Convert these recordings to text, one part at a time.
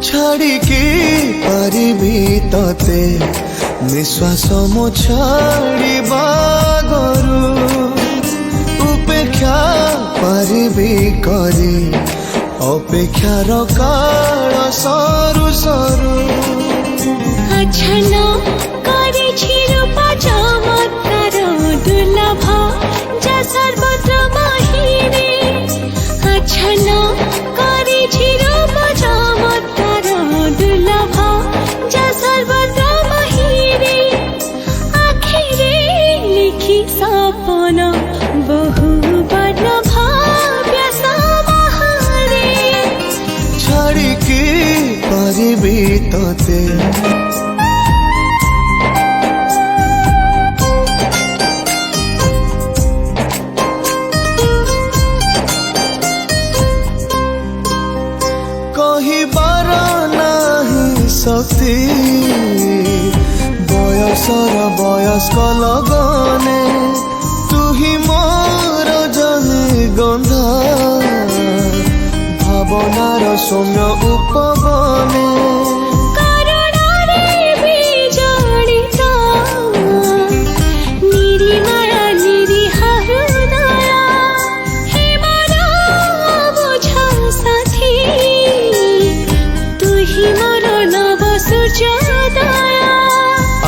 ଛାଡ଼ିକି ପାରିବି ତତେ ନିଶ୍ୱାସ ମୁଁ ଛାଡ଼ିବା ଗରୁ ଉପେକ୍ଷା ପାରିବି କରି ଅପେକ୍ଷାର କାଳ ସରୁ ସରୁ ଆଚ୍ଛନ୍ନ କରିଛି ରୂପ ଚମତ୍କାର ଦୁର୍ଲଭ ଯା ସର୍ବତ୍ର ମାହିରେ ଆଚ୍ଛନ୍ନ କରିଛି ରୂପ ଚମତ୍କାର ଦୁର୍ଲଭ ଯା ସର୍ବତ୍ର ମାହିରେ ଆଖିରେ ଲିଖି ସପନ ବହୁ ବର୍ଣ୍ଣ ଭାବ୍ୟ ସମାହାରେ ଛାଡ଼ିକି ପାରିବି ତତେ କହିବାର ନାହିଁ ଶକ୍ତି ବୟସର ବୟସ୍କ ଲଗନେ ତୁ ହିଁ ମୋର ଜନେ ଗନ୍ଧା ଭାବନାର ସୌମ୍ୟ ଉପବନେ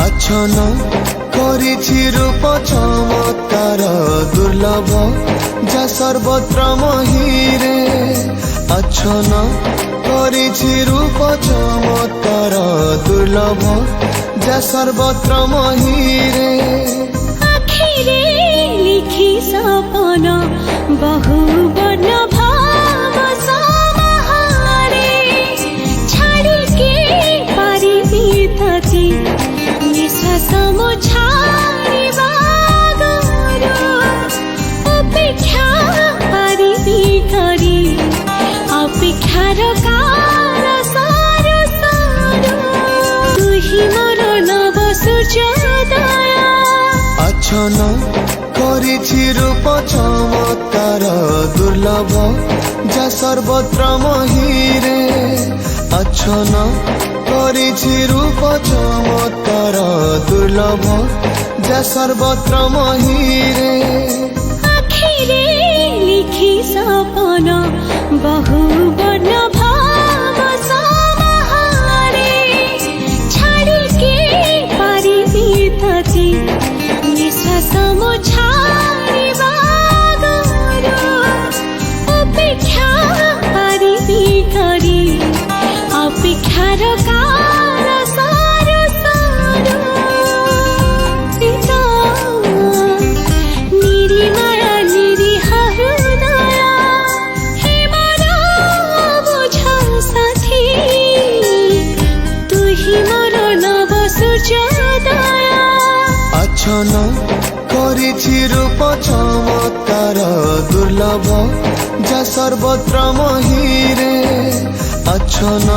আচ্ছন্ন করেছি রূপ চমৎকার দুর্লভ যা সর্বত্র মহিরে আচ্ছন্ন করেছি রূপ চমৎকার দুর্লভ যা সর্বত্র মহিরে আখিরে লিখি সপন বহু বর্ণ ভাব সমাহারে ছাড়িকে পারিবি ততে নিঃশ্বাস মো ছাড়িবা গরু অপেক্ষা পারিবি করি অপেক্ষার কাল সরু সরু তুহি মোর নব সূর্যোদয় আচ্ছন্ন করেছি রূপ চমৎকার দুর্লভ যা সর্বত্র মহিরে আচ্ছন্ন করেছি রূপ চমৎকার দুর্লভ যা সর্বত্র মহিরে আখিরে লিখি সপন বহু বর্ণ ভাব সমাহারে ছাড়িকে পারিবি ততে নিঃশ্বাস মো ছাড়িবা গরু অপেক্ষা পারিবি করি অপেক্ষার কাল সরু সরু নিরিমায়া নিরীহ হৃদয় হে মোর বুঝ সাথী তুহি মোর নব সূর্যোদয় আচ্ছন্ন করেছি রূপ চমৎকার দুর্লভ যা সর্বত্র মহিরে আচ্ছন্ন